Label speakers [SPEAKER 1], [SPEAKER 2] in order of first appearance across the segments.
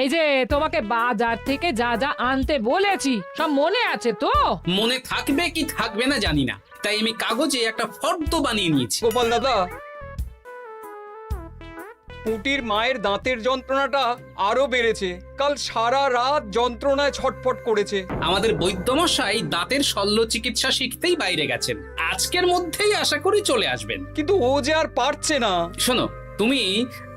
[SPEAKER 1] এই যে তোমাকে বাজার থেকে যা যা আনতে বলেছি সব মনে আছে তো?
[SPEAKER 2] মনে থাকবে কি থাকবে না জানি না, তাই আমি কাগজে একটা ফর্দ বানিয়ে নিয়েছি।
[SPEAKER 3] গোপাল দাদা, পুটির মায়ের দাঁতের যন্ত্রণাটা আরো বেড়েছে। কাল সারা রাত যন্ত্রণায় ছটফট করেছে।
[SPEAKER 2] আমাদের বৈদ্যমশাই দাঁতের শল্য চিকিৎসা শিখতেই বাইরে গেছেন, আজকের মধ্যেই আশা করি চলে আসবেন।
[SPEAKER 3] কিন্তু ও যে আর পারছে না।
[SPEAKER 2] শোনো, তুমি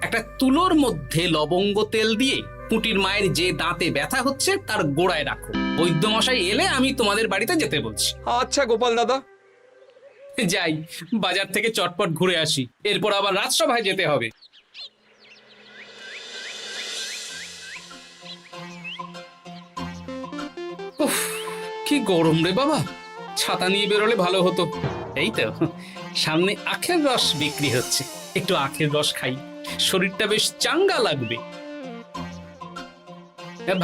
[SPEAKER 2] একটা তুলোর মধ্যে লবঙ্গ তেল দিয়ে পুটির মায়ের যে দাঁতে ব্যথা হচ্ছে তার গোড়ায় রাখো। বৈদ্যমশাই এলে আমি তোমাদের বাড়িতে যেতে বলছি।
[SPEAKER 3] আচ্ছা গোপাল দাদা।
[SPEAKER 2] যাই, বাজার থেকে চটপট ঘুরে আসি, এরপর আবার রাজসভায় যেতে হবে। উফ, কি গরম রে বাবা, ছাতা নিয়ে বেরোলে ভালো হতো। এই তো সামনে আখের রস বিক্রি হচ্ছে, একটু আখের রস খাই, শরীরটা বেশ চাঙ্গা লাগবে।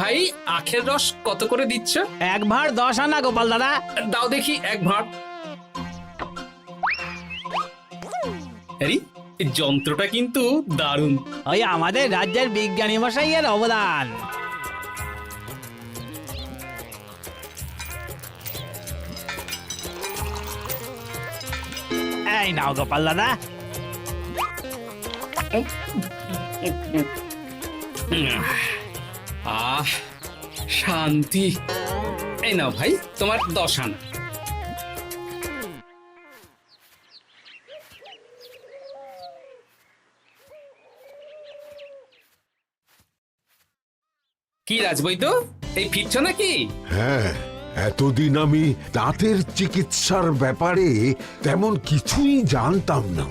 [SPEAKER 2] ভাই, আখের রস কত করে দিচ্ছ?
[SPEAKER 4] 1 ভাঁড় 10 আনা গোপাল দাদা।
[SPEAKER 2] দাও দেখি 1 ভাঁড়। আরে, এই যন্ত্রটা কিন্তু দারুণ।
[SPEAKER 4] ওই আমাদের রাজ্যের বিজ্ঞানী মশাইয়ের অবদান। এই নাও গোপাল দাদা।
[SPEAKER 2] আহ, শান্তি। এই নাও ভাই, তোমার 10 আনা। কি রাজবৈদ্য, এই ফিরছ নাকি?
[SPEAKER 5] হ্যাঁ, এতদিন আমি দাঁতের চিকিৎসার ব্যাপারে তেমন কিছুই জানতাম না।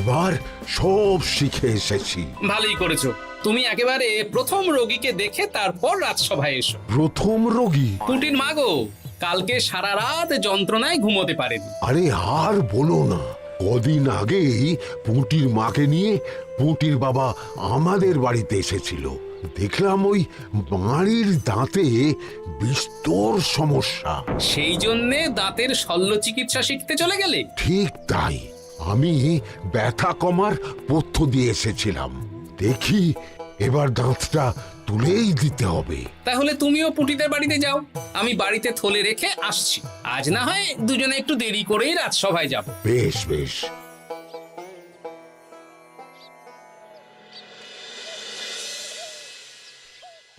[SPEAKER 5] এবার সব শিখে এসেছি।
[SPEAKER 2] ভালোই করেছো, তুমি একেবারে প্রথম রোগীকে দেখে তারপর রাজসভায় এসো।
[SPEAKER 5] প্রথম রোগী?
[SPEAKER 2] পুটির মা গো, কালকে সারা রাত যন্ত্রণায় ঘুমোতে পারেনি।
[SPEAKER 5] আরে আর বলো না, কদিন আগেই পুঁটির মাকে নিয়ে পুঁটির বাবা আমাদের বাড়িতে এসেছিল। দেখলাম ওই বাড়ির দাঁতে বিস্তর সমস্যা।
[SPEAKER 2] সেই জন্যে দাঁতের শল্য চিকিৎসা শিখতে চলে গেলে?
[SPEAKER 5] ঠিক তাই, আমি ব্যথা কমার পথ্য দিয়ে এসেছিলাম। দেখি এবার দাঁতটা তুলেই দিতে হবে।
[SPEAKER 2] তাহলে তুমিও পুটিদের বাড়িতে যাও, আমি বাড়িতে থলে রেখে আসছি। আজ না হয় দুজনে একটু দেরি করেই রাজসভায় যাব।
[SPEAKER 5] বেশ বেশ।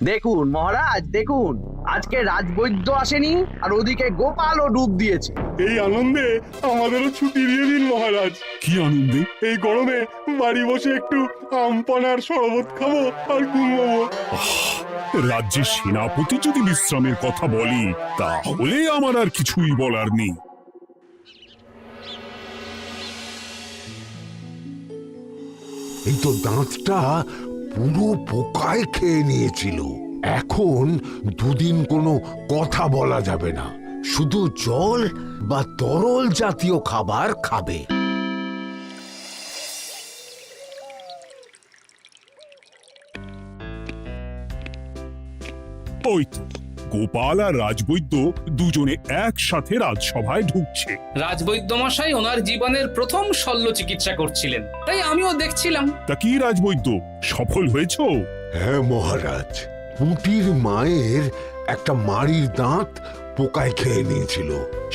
[SPEAKER 6] দেখুন মহারাজ, দেখুন আজকে রাজবৈদ্য আসেনি, আর ওদিকে গোপালও ডুব দিয়েছে।
[SPEAKER 7] এই আনন্দে আমাদেরও ছুটি দিয়ে দিন মহারাজ।
[SPEAKER 8] কি আনন্দে?
[SPEAKER 7] এই গরমে বাড়ি বসে একটু আমপানার শরবত খাবো আর ঘুমবো।
[SPEAKER 8] রাজ্যের সেনাপতি যদি বিশ্রামের কথা বলি, তাহলে আমার আর কিছুই বলার নেই।
[SPEAKER 5] এই তো দাঁতটা পুরো পোকায় খেয়ে নিয়েছিল। এখন দুদিন কোনো কথা বলা যাবে না, শুধু জল বা তরল জাতীয় খাবার খাবে।
[SPEAKER 8] ওই তো গোপাল আর রাজবৈদ্য দুজনে একসাথে রাজসভায় ঢুকছে।
[SPEAKER 2] রাজবৈদ্য মশাই ওনার জীবনের প্রথম শল্য চিকিৎসা করছিলেন, তাই আমিও দেখছিলাম।
[SPEAKER 8] তা কি রাজবৈদ্য, সফল হয়েছ?
[SPEAKER 5] হ্যাঁ মহারাজ, পুঁটির মায়ের একটা মাড়ির দাঁত পোকায় খেয়ে নিয়েছিল,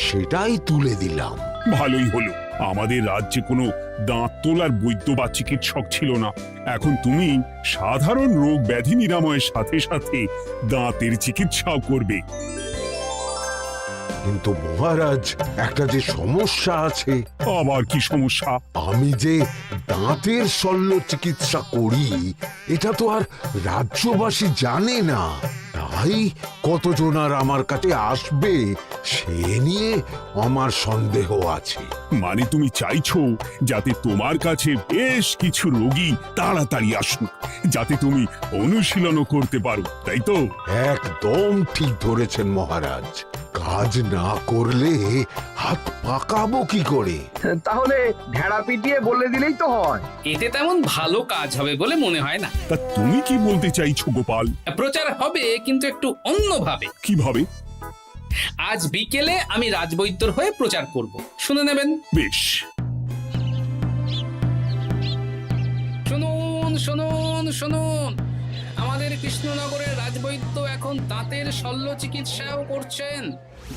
[SPEAKER 5] সেটাই তুলে দিলাম।
[SPEAKER 8] ভালোই হলো, আমাদের রাজ্যে কোনো দাঁত তোলার বৈদ্য বা চিকিৎসক ছিল না। এখন তুমি সাধারণ রোগ ব্যাধি নিরাময়ের সাথে সাথে দাঁতের চিকিৎসাও করবে।
[SPEAKER 5] কিন্তু মহারাজ, একটা যে সমস্যা আছে।
[SPEAKER 8] আবার কি সমস্যা?
[SPEAKER 5] আমি যে দাঁতের শল্য চিকিৎসা করি এটা তো আর রাজ্যবাসী জানে না, তাই কতজন আর আমার কাছে আসবে সে নিয়ে আমার সন্দেহ আছে।
[SPEAKER 8] মানে তুমি চাইছো যাতে তোমার কাছে বেশ কিছু রোগী তাড়াতাড়ি আসুক, যাতে তুমি অনুশীলনও করতে পারো, তাই তো?
[SPEAKER 5] একদম ঠিক ধরেছেন মহারাজ, কাজ না করলে হাত পাকাবো কি করে?
[SPEAKER 6] তাহলে ঢেড়া পিটিয়ে বলে দিলেই তো হয়।
[SPEAKER 2] এতে তেমন ভালো কাজ হবে বলে মনে হয় না।
[SPEAKER 8] তা তুমি কি বলতে চাইছো গোপাল?
[SPEAKER 2] প্রচার হবে, কিন্তু একটু অন্যভাবে।
[SPEAKER 8] কিভাবে?
[SPEAKER 2] আজ বিকেলে আমি রাজবৈদ্যর হয়ে প্রচার করব, শুনে নেবেন।
[SPEAKER 8] বেশ।
[SPEAKER 2] শুনুন শুনুন শুনুন, আমাদের আমাদের কৃষ্ণনগরের রাজবৈদ্য এখন দাঁতের শল্য চিকিৎসাও করছেন।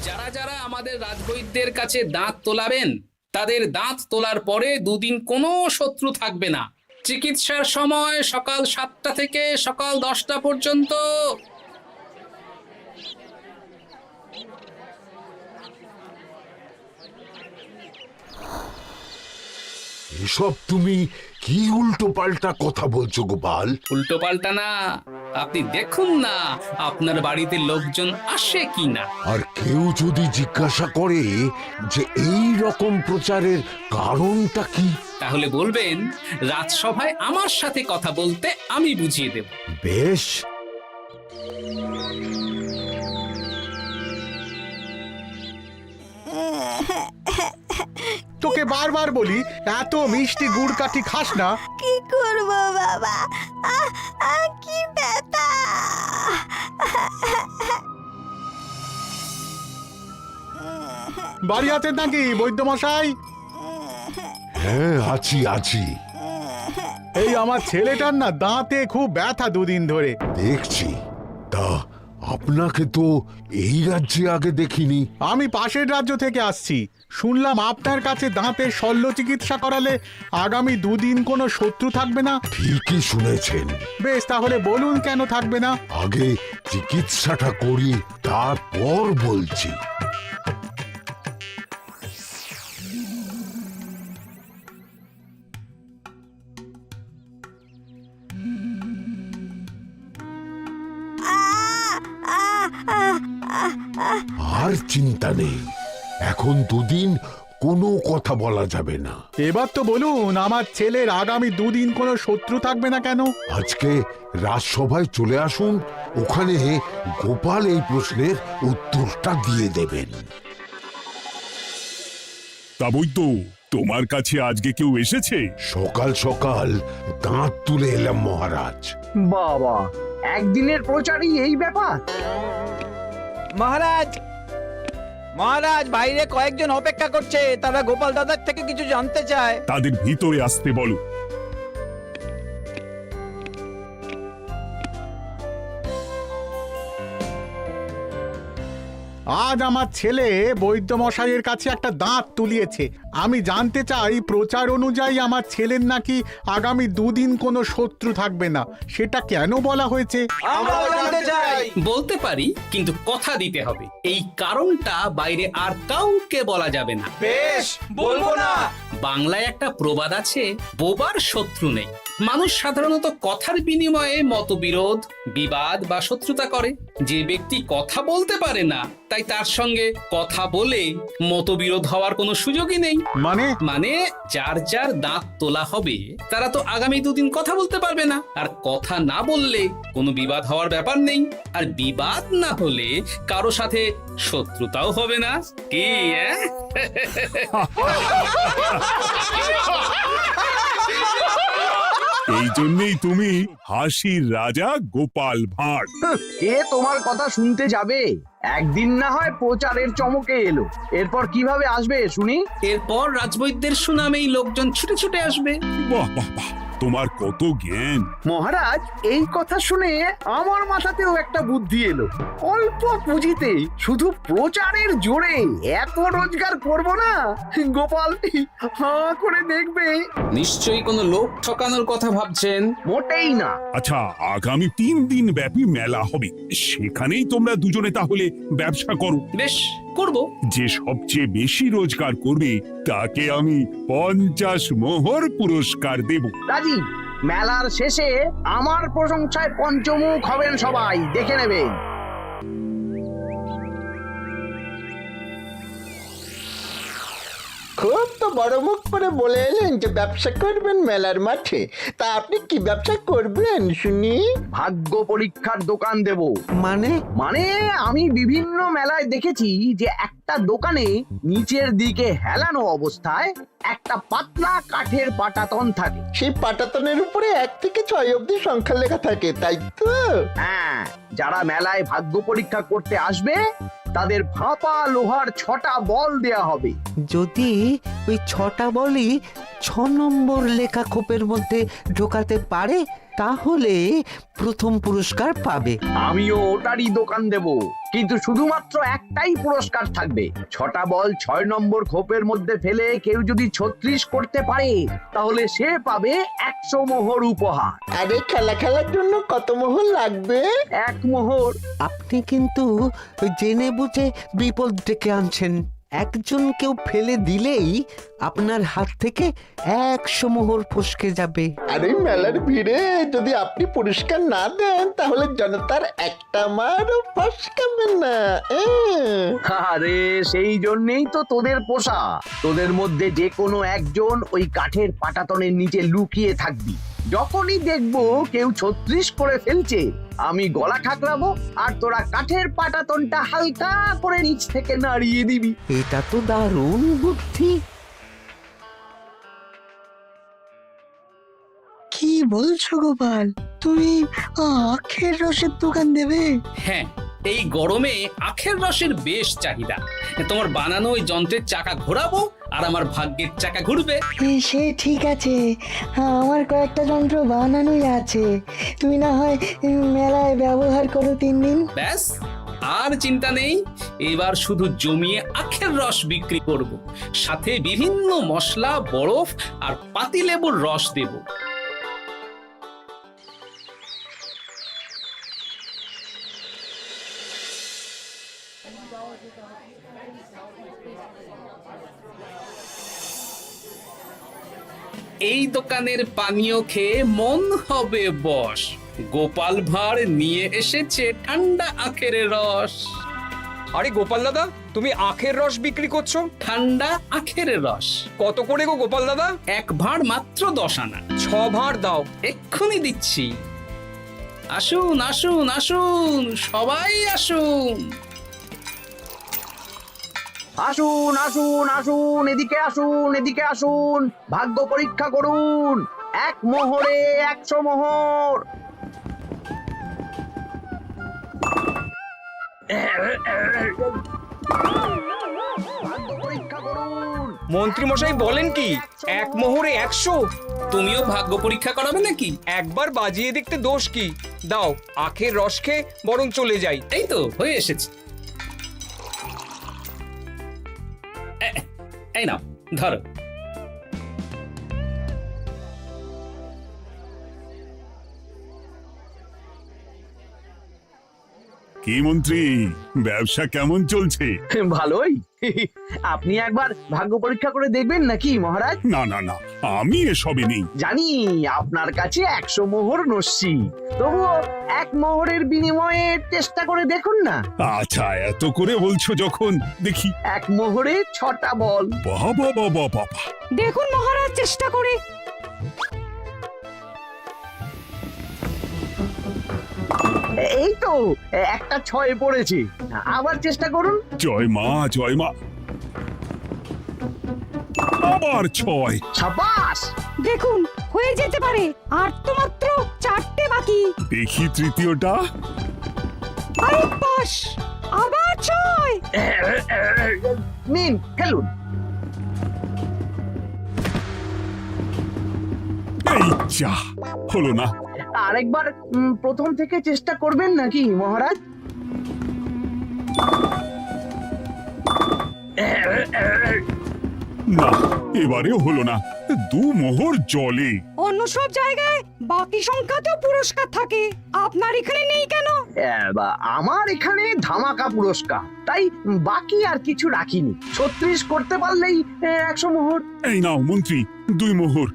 [SPEAKER 2] যারা যারা আমাদের রাজবৈদ্যের কাছে দাঁত তোলাবেন তাদের দাঁত তোলার পরে দুদিন কোনো শত্রু থাকবে না। চিকিৎসার সময় সকাল 7টা থেকে সকাল 10টা পর্যন্ত।
[SPEAKER 5] এসব তুমি কি উল্টো পাল্টা কথা বলছো গোপাল?
[SPEAKER 2] উল্টো পাল্টা না, আপনি দেখুন না আপনার বাড়িতে লোকজন আসে কিনা।
[SPEAKER 5] আর কেউ যদি জিজ্ঞাসা করে যে এই রকম প্রচারের কারণটা কি,
[SPEAKER 2] তাহলে বলবেন রাজসভায় আমার সাথে কথা বলতে আমি বুঝিয়ে দেব।
[SPEAKER 5] বেশ।
[SPEAKER 9] তোকে বারবার বলি এত মিষ্টি গুড় কাঠি খাস না।
[SPEAKER 10] কি করব বাবা, কি ব্যথা।
[SPEAKER 9] বাড়ি আছেন নাকি বৈদ্যমশাই?
[SPEAKER 5] হ্যাঁ, আছি আছি।
[SPEAKER 9] এই আমার ছেলেটার না দাঁতে খুব ব্যথা দুদিন ধরে।
[SPEAKER 5] দেখছি। তা আপনাকে তো এই রাজ্যে আগে দেখিনি।
[SPEAKER 9] আমি পাশের রাজ্য থেকে আসছি। শুনলাম আপনার কাছে দাঁতের শল্য চিকিৎসা করালে আগামী দুদিন কোনো শত্রু থাকবে না।
[SPEAKER 5] ঠিকই শুনেছেন।
[SPEAKER 9] বেশ, তাহলে বলুন কেন থাকবে না?
[SPEAKER 5] আগে চিকিৎসাটা করি, তারপর বলছি। আর চিন্তা নেই, এখন দুদিন কোনো কথা বলা যাবে না।
[SPEAKER 9] এবার তো বলুন আমার ছেলের আগামী দুদিন কোনো শত্রু থাকবে না কেন?
[SPEAKER 5] আজকে রাজসভায় চলে আসুন, ওখানে গোপাল এই প্রশ্নের উত্তরটা দিয়ে দেবেন।
[SPEAKER 8] তা বৈদ্য, তোমার কাছে আজকে কেউ এসেছে?
[SPEAKER 5] সকাল সকাল দাঁত তুলে এলাম মহারাজ।
[SPEAKER 6] বাবা, একদিনের প্রচারই এই ব্যাপার?
[SPEAKER 4] মহারাজ, মহারাজ, বাইরে কয়েকজন অপেক্ষা করছে, তারা গোপাল দাদার থেকে কিছু জানতে চায়।
[SPEAKER 8] তাদের ভিতরে আসতে বলো।
[SPEAKER 9] আজ আমার ছেলে বৈদ্যমশাইয়ের কাছে একটা দাঁত তুলিয়েছে। আমি জানতে চাই প্রচার অনুযায়ী আমার ছেলের নাকি আগামী দুদিন কোনো শত্রু থাকবে না, সেটা কেন বলা হয়েছে?
[SPEAKER 2] বলতে পারি, কিন্তু কথা দিতে হবে। এই কারণটা বাইরে আর কাউকে বলা যাবে না।
[SPEAKER 4] বেশ, বলবো না।
[SPEAKER 2] বাংলায় একটা প্রবাদ আছে, বোবার শত্রু নেই। মানুষ সাধারণত কথার বিনিময়ে মতবিরোধ, বিবাদ বা শত্রুতা করে। যে ব্যক্তি কথা বলতে পারে না, তাই তার সঙ্গে কথা বলে মতবিরোধ হওয়ার কোনো সুযোগই নেই।
[SPEAKER 9] মানে
[SPEAKER 2] যার যার দাঁত তোলা হবে তারা তো আগামী দুদিন কথা বলতে পারবে না। আর কথা না বললে কোনো বিবাদ হওয়ার ব্যাপার নেই। আর বিবাদ না হলে কারো সাথে শত্রুতাও হবে না। কি
[SPEAKER 8] এই জন্যই তুমি হাসির রাজা গোপাল ভাঁড়।
[SPEAKER 6] কে তোমার কথা শুনতে যাবে? একদিন না হয় প্রচারের চমকে এলো, এরপর কিভাবে আসবে শুনি?
[SPEAKER 2] এরপর রাজবৈদ্যের সুনামেই লোকজন ছুটে ছুটে আসবে।
[SPEAKER 8] বাহ বাহ বাহ, তোমার কত জ্ঞান!
[SPEAKER 6] মহারাজ, এই কথা শুনে আমার মাথাতেও একটা বুদ্ধি এলো। অল্প পুঁজিতে শুধু প্রচারের জোরে এত রোজগার করব না, গোপাল হাঁ করে দেখবে।
[SPEAKER 2] নিশ্চয়ই কোনো লোক ঠকানোর কথা ভাবছেন।
[SPEAKER 6] মোটেই না।
[SPEAKER 8] আচ্ছা, আগামী 3 দিন ব্যাপী মেলা হবে, সেখানেই তোমরা দুজনে তাহলে ব্যবসা করো।
[SPEAKER 2] বেশ, করব।
[SPEAKER 8] যে সবচেয়ে বেশি রোজগার করবে তাকে আমি 50 মোহর পুরস্কার দেব।
[SPEAKER 6] রাজি। মেলার শেষে আমার প্রশংসায় পঞ্চমুখ হবেন সবাই, দেখে নেবেন।
[SPEAKER 11] খুব তো বড় মুখ করে বলে এলেন যে ব্যবসা করবেন মেলার মাঠে। তা আপনি কি ব্যবসা করবেন শুনি?
[SPEAKER 6] ভাগ্য পরীক্ষার দোকান দেব।
[SPEAKER 11] মানে
[SPEAKER 6] আমি বিভিন্ন মেলায় দেখেছি যে একটা দোকানে নিচের দিকে হেলানো অবস্থায় একটা পাতলা কাঠের পাটাতন থাকে।
[SPEAKER 11] সেই পাটাতনের উপরে 1 থেকে 6 অবধি সংখ্যা লেখা থাকে, তাই তো?
[SPEAKER 6] হ্যাঁ, যারা মেলায় ভাগ্য পরীক্ষা করতে আসবে তাদের ফাঁপা লোহার 6টা বল দেয়া হবে।
[SPEAKER 11] যদি ওই 6টা বলই
[SPEAKER 12] নম্বর লেখা খোপের মধ্যে ঢোকাতে পারে তাহলে প্রথম পুরস্কার পাবে।
[SPEAKER 6] আমিও ওটারই দোকান দেব, কিন্তু শুধুমাত্র একটাই পুরস্কার থাকবে। 6টা বল 6 নম্বর খোপের মধ্যে ফেলে কেউ যদি 36 করতে পারে তাহলে সে পাবে 100 মোহর উপহার।
[SPEAKER 11] আরে খেলার জন্য কত মোহর লাগবে?
[SPEAKER 6] 1 মোহর।
[SPEAKER 12] আপনি কিন্তু জেনে বুঝে বিপদ ডেকে আনছেন। একজন কেউ ফেলে দিলেই আপনার হাত থেকে 100 মোহর ফসকে যাবে।
[SPEAKER 11] আরে মেলার ভিড়ে যদি আপনি পুরস্কার না দেন তাহলে জনতার একটা মারও ফসকাবে না।
[SPEAKER 6] আরে সেই জন্যই তো তোদের পোষা। তোদের মধ্যে যে কোনো একজন ওই কাঠের পাটাতনের নিচে লুকিয়ে থাকবি। যখনই দেখবো কেউ 36 করে ফেলছে আমি গলা ঠাকরাবো আর তোরা কাঠের পাটাতনটা হালকা করে নিচ থেকে নাড়িয়ে দিবি।
[SPEAKER 12] এটা তো দারুণ বুদ্ধি।
[SPEAKER 13] কি বলছো গোপাল, তুমি আখের রসের দোকান দেবে?
[SPEAKER 2] হ্যাঁ, এই গরমে আখের রসের বেশ চাহিদা। তোমার বানানো ওই যন্ত্রের চাকা ঘোরাবো আর আমার ভাগ্যের চাকা ঘুরবে।
[SPEAKER 13] সে ঠিক আছে, আমার কয়েকটা যন্ত্র বানানোই আছে। তুমি না হয় মেলায় ব্যবহার করো 3 দিন।
[SPEAKER 2] ব্যাস, আর চিন্তা নেই। এবার শুধু জমিয়ে আখের রস বিক্রি করব, সাথে বিভিন্ন মশলা, বরফ আর পাতিলেবুর রস দেব। এই দোকানের পানীয় খেয়ে মন হবে বশ। গোপাল ভাঁড় নিয়ে এসেছে ঠান্ডা আখের রস।
[SPEAKER 3] আরে গোপাল দাদা, তুমি আখের রস বিক্রি করছো?
[SPEAKER 2] ঠান্ডা আখের রস।
[SPEAKER 3] কত করে গো গোপাল দাদা?
[SPEAKER 2] 1 ভাঁড় মাত্র 10 আনা।
[SPEAKER 3] 6 ভাঁড় দাও।
[SPEAKER 2] এক্ষুনি দিচ্ছি। আসুন আসুন আসুন, সবাই আসুন।
[SPEAKER 6] আসুন আসুন আসুন, এদিকে আসুন, এদিকে আসুন, ভাগ্য পরীক্ষা করুন। 1 মোহরে 100 মোহর। ভাগ্য পরীক্ষা করুন।
[SPEAKER 3] মন্ত্রী মশাই বলেন কি 1 মোহরে 100?
[SPEAKER 2] তুমিও ভাগ্য পরীক্ষা করাবে নাকি?
[SPEAKER 3] একবার বাজিয়ে দেখতে দোষ কি? দাও, আখের রস খেয়ে বরং চলে যাই।
[SPEAKER 2] এই তো হয়ে এসেছে। এই নাও, ধরো।
[SPEAKER 8] কি মন্ত্রী, ব্যবসা কেমন চলছে?
[SPEAKER 6] ভালোই। আপনি একবার ভাগ্য পরীক্ষা করে দেখবেন নাকি মহারাজ?
[SPEAKER 8] না না না, আমি এসবে নেই।
[SPEAKER 6] জানি আপনার কাছে 100 মোহর নস্যি, তবুও 1 মোহরের বিনিময়ে চেষ্টা করে দেখুন না।
[SPEAKER 8] আচ্ছা, এত করে বলছো যখন, দেখি।
[SPEAKER 6] 1 মোহরে 6টা বল।
[SPEAKER 8] বাবা বাবা বাবা,
[SPEAKER 1] দেখুন মহারাজ চেষ্টা করে।
[SPEAKER 6] এই তো একটা 6 পড়েছে, আবার চেষ্টা করুন।
[SPEAKER 8] জয় মা জয় মা। আবার 6।
[SPEAKER 6] সাবাস।
[SPEAKER 1] দেখুন হয়ে যেতে পারে, আর তো মাত্র 4টে বাকি।
[SPEAKER 8] দেখি তৃতীয়টা।
[SPEAKER 1] আরে পাস, আবার 6।
[SPEAKER 6] নিন খেলুন।
[SPEAKER 8] এই যা, হলো না।
[SPEAKER 6] আরেকবার প্রথম থেকে চেষ্টা করবেন নাকি মহারাজ?
[SPEAKER 8] না, এবারেও হলো না। 2 মোহর জলে।
[SPEAKER 1] অন্য সব জায়গায় বাকি সংখ্যাতেও পুরস্কার থাকে, আপনার এখানে নেই কেন?
[SPEAKER 6] আমার এখানে ধামাকা পুরস্কার, তাই বাকি আর কিছু রাখিনি। 36 করতে পারলেই 100 মোহর।
[SPEAKER 8] এই নাও মন্ত্রী, 2 মোহর।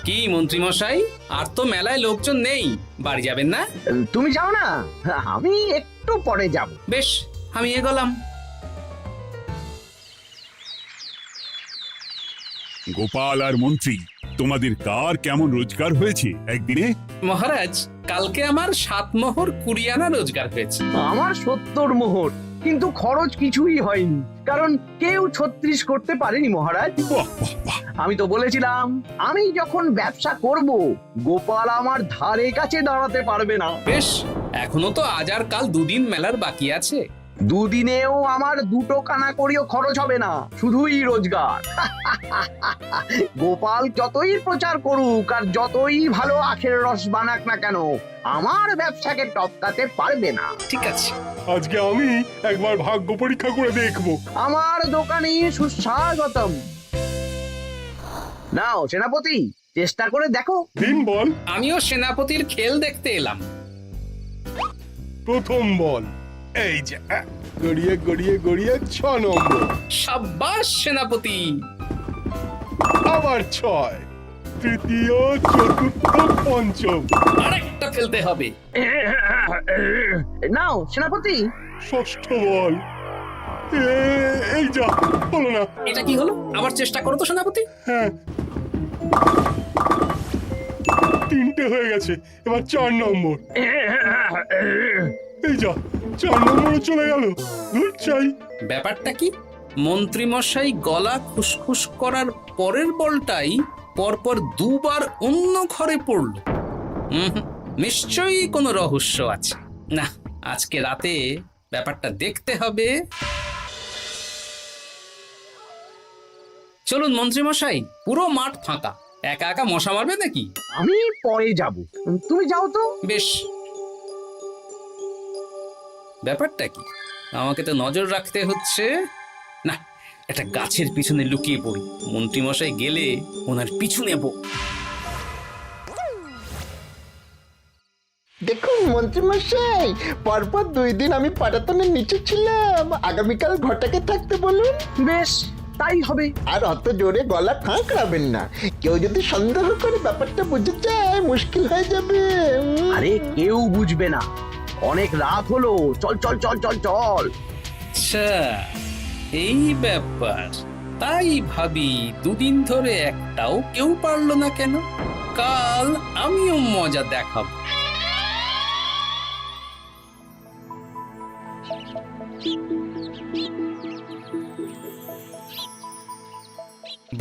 [SPEAKER 2] কি মন্ত্রী মশাই, আর তো মেলায় লোকজন নেই, বাড়ি যাবেন না?
[SPEAKER 6] তুমি যাও না, আমি একটু পরে যাব।
[SPEAKER 2] বেশ, আমি এগোলাম।
[SPEAKER 8] গোপাল আর মন্ত্রী, তোমাদের কার কেমন রোজগার হয়েছে একদিনে?
[SPEAKER 2] মহারাজ, কালকে আমার 7 মোহর 20 আনা রোজগার হয়েছে।
[SPEAKER 6] আমার 70 মোহর। কিন্তু খরচ কিছুই হয়নি, কারণ কেউ 36 করতে পারেনি মহারাজ। আমি তো বলেছিলাম আমি যখন ব্যবসা করব গোপাল আমার ধারে কাছে দাঁড়াতে পারবে না।
[SPEAKER 2] বেশ, এখনো তো আজ আর কাল দুদিন মেলার বাকি আছে।
[SPEAKER 6] দুদিনেও আমার 2 কানা করিও খরচ হবে না, শুধুই রোজগার। গোপাল যতই প্রচার করুক আর যতই ভালো আখের রস বানাক না কেন, আমার ব্যবসাকে টপকাতে পারবে না।
[SPEAKER 2] ঠিক আছে,
[SPEAKER 7] আজকে আমি একবার ভাগ্য পরীক্ষা করে দেখবো।
[SPEAKER 6] আমার দোকানে সুস্বাগতম। নাও সেনাপতি, চেষ্টা করে দেখো।
[SPEAKER 7] দিন বল।
[SPEAKER 2] আমিও সেনাপতির খেল দেখতে এলাম।
[SPEAKER 7] প্রথম বল, এই যে গড়িয়ে গড়িয়ে গড়িয়ে 6 নম্বর।
[SPEAKER 2] সাব্বাস সেনাপতি।
[SPEAKER 7] আবার 6, তৃতীয়, চতুর্থ, পঞ্চম।
[SPEAKER 2] আরেকটা ফেলতে হবে।
[SPEAKER 6] নাও সেনাপতি।
[SPEAKER 7] ষষ্ঠ বল, এই যা, হলো না।
[SPEAKER 2] এটা কি হলো? আবার চেষ্টা করো তো সেনাপতি।
[SPEAKER 7] হ্যাঁ, 3টে হয়ে গেছে, এবার 4 নম্বর। এই যা, 4 নম্বরে চলে গেল। দূর চাই।
[SPEAKER 2] ব্যাপারটা কি? মন্ত্রী মশাই গলা খুসখুস করার পরের বলটাই পরপর 2 বার অন্য ঘরে পড়ল। নিশ্চয়ই কোনো রহস্য আছে। না, আজকে রাতে ব্যাপারটা দেখতে হবে। চলুন মন্ত্রী মশাই, পুরো মাঠ ফাঁকা, একা একা মশা মারবে নাকি?
[SPEAKER 6] আমি পরে যাব, তুমি যাও তো।
[SPEAKER 2] বেশ। ব্যাপারটা কি? আমাকে তো নজর রাখতে হচ্ছে। না, একটা গাছের পিছনে লুকিয়ে পড়ি, মন্ত্রী মশাই গেলে ওনার পিছু নেব।
[SPEAKER 11] দেখুন মন্ত্রীমশাই, পরপর 2 দিন আমি পাটাতনের নিচে ছিলাম। আগামীকাল ঘরটাকে থাকতে বলুন।
[SPEAKER 6] বেশ, তাই হবে।
[SPEAKER 11] আর অত জোরে গলা ঠাঁকড়াবেন না, কেউ যদি সন্দেহ করে ব্যাপারটা বুঝে যায় মুশকিল হয়ে যাবে।
[SPEAKER 6] আরে কেউ বুঝবে না, অনেক রাত হলো, চল চল চল চল চল।
[SPEAKER 2] আচ্ছা, এই ব্যাপার। তাই ভাবি 2 দিন ধরে একটাও কেউ পারলো না কেন? কাল আমিও মজা দেখাবো।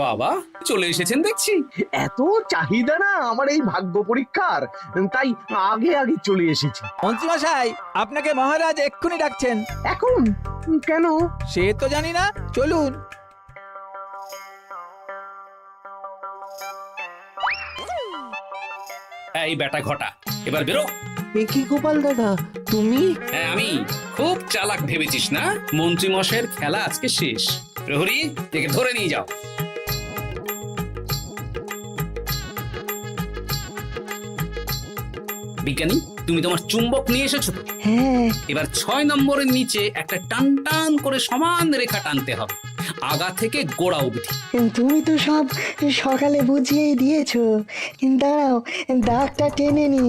[SPEAKER 2] বাবা চলে এসেছেন দেখছি।
[SPEAKER 6] এত চাহিদা না আমার এই ভাগ্য পরীক্ষার, তাই আগে আগে চলে এসেছি।
[SPEAKER 4] মন্ত্রীমশাই, আপনাকে মহারাজ এক্ষুনি ডাকছেন।
[SPEAKER 6] এখন কেন?
[SPEAKER 4] সে তো জানি না, চলুন।
[SPEAKER 2] এই বেটা ঘটা, এবার বেরো।
[SPEAKER 12] এ কি গোপাল দাদা, তুমি?
[SPEAKER 2] হ্যাঁ আমি। খুব চালাক ভেবেছিস না? মন্ত্রী মশাইয়ের খেলা আজকে শেষ। প্রহরী, একে ধরে নিয়ে যাও। বিজ্ঞানী, তুমি তোমার চুম্বক নিয়ে এসেছো তো?
[SPEAKER 13] হ্যাঁ।
[SPEAKER 2] এবার 6 নম্বরের নিচে একটা টান টান করে সমান রেখা টানতে হবে, আগা থেকে গোড়া অবধি।
[SPEAKER 13] তুমি তো সব সকালে বুঝিয়েই দিয়েছো, দাঁড়াও দাগটা টেনে নি।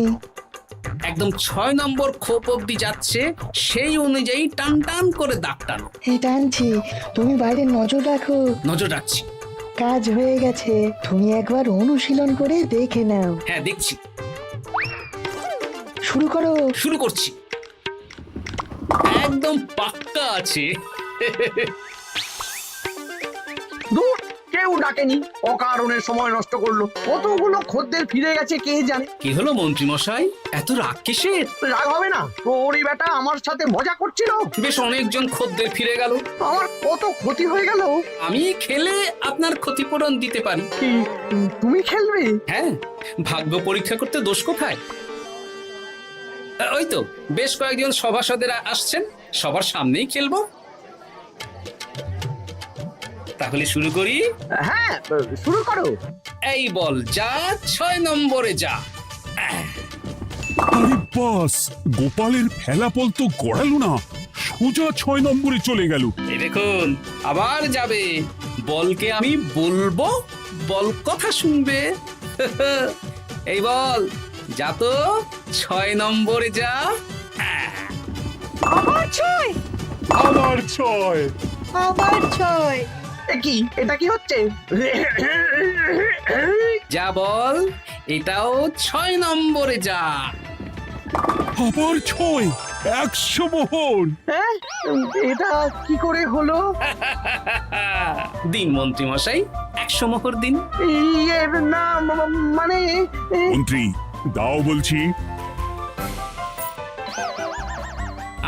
[SPEAKER 2] একদম 6 নম্বর খোপ অবধি যাচ্ছে, সেই অনুযায়ী টান টান করে দাগ টানো।
[SPEAKER 13] টানছি, তুমি বাইরে নজর রাখো।
[SPEAKER 2] নজর রাখছি।
[SPEAKER 13] কাজ হয়ে গেছে, তুমি একবার অনুশীলন করে দেখে নাও।
[SPEAKER 2] হ্যাঁ দেখছি।
[SPEAKER 13] শুরু করো।
[SPEAKER 2] শুরু করছি। একদম পাক্কা আছে।
[SPEAKER 6] দূর, কেউ ডাকেনি, অকারণে সময় নষ্ট করলো। কতগুলো খদ্দের ফিরে গেছে কে জানে।
[SPEAKER 2] কি হলো মন্ত্রী মশাই, এত রাগ কিসের?
[SPEAKER 6] রাগ হবে না, ওরই বেটা আমার সাথে মজা করছিল।
[SPEAKER 2] বেশ অনেকজন খদ্দের ফিরে গেল,
[SPEAKER 6] আমার কত ক্ষতি হয়ে গেল।
[SPEAKER 2] আমি খেলে আপনার ক্ষতিপূরণ দিতে পারি।
[SPEAKER 6] তুমি খেলবে?
[SPEAKER 2] হ্যাঁ, ভাগ্য পরীক্ষা করতে দোষ কোথায়? ওই তো বেশ কয়েকজন সভাসদেরা আসছেন, সবার সামনেই খেলবো। তাহলে শুরু করি।
[SPEAKER 6] হ্যাঁ শুরু করো।
[SPEAKER 2] এই বল যা, 6 নম্বরে যা।
[SPEAKER 8] আরে বাস, গোপালের ফেলাফল তো গড়ালো না, সোজা 6 নম্বরে চলে গেল।
[SPEAKER 2] এই দেখুন, আবার যাবে। বলকে আমি বলবো, বল কথা শুনবে। এই বল যা তো, 6 নম্বরে যা।
[SPEAKER 13] আবার 6,
[SPEAKER 7] আবার 6,
[SPEAKER 13] আবার 6।
[SPEAKER 6] কি এটা কি হচ্ছে?
[SPEAKER 2] যা বল, এটাও 6 নম্বরে যা।
[SPEAKER 8] আবার 6, 100 মোহর।
[SPEAKER 6] হ্যাঁ এটা কি করে হলো?
[SPEAKER 2] দিন মন্ত্রী মশাই, 100 মোহর দিন।
[SPEAKER 6] ইয়ে না মানে
[SPEAKER 8] মন্ত্রী দাও বলছি।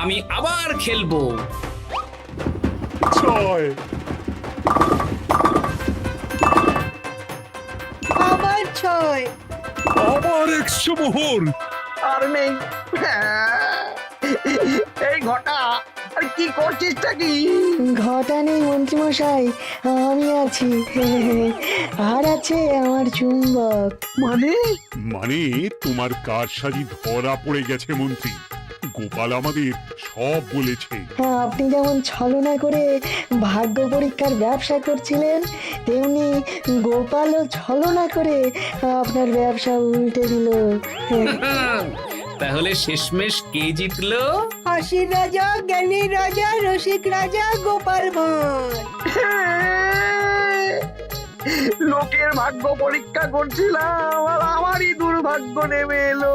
[SPEAKER 2] আমি আবার খেলবো।
[SPEAKER 7] 6
[SPEAKER 13] আবার 6।
[SPEAKER 8] আবার 100 মোহর।
[SPEAKER 6] আর নেই। এই ঘটা আর কি করছিসটা কি?
[SPEAKER 13] ঘটা নেই মন্ত্রীমশাই, আমি আছি। আর আছে আমার চুম্বক।
[SPEAKER 6] মানে
[SPEAKER 8] মানে তোমার কারসাজি ধরা পড়ে গেছে মন্ত্রী। গোপাল আমাদের সব বলেছে।
[SPEAKER 13] আপনি যেমন ছলনা করে ভাগ্য পরীক্ষার ব্যবসা করছিলেন, তেমনি গোপালও ছলনা করে আপনার ব্যবসা উল্টে দিল।
[SPEAKER 2] তাহলে শেষমেশ কে জিতলো?
[SPEAKER 13] হাসির রাজা, জ্ঞানীর রাজা, রসিক রাজা গোপাল ভাঁড়।
[SPEAKER 6] লোকের ভাগ্য পরীক্ষা করছিলাম আর আমারই দুর্ভাগ্য নেমে এলো।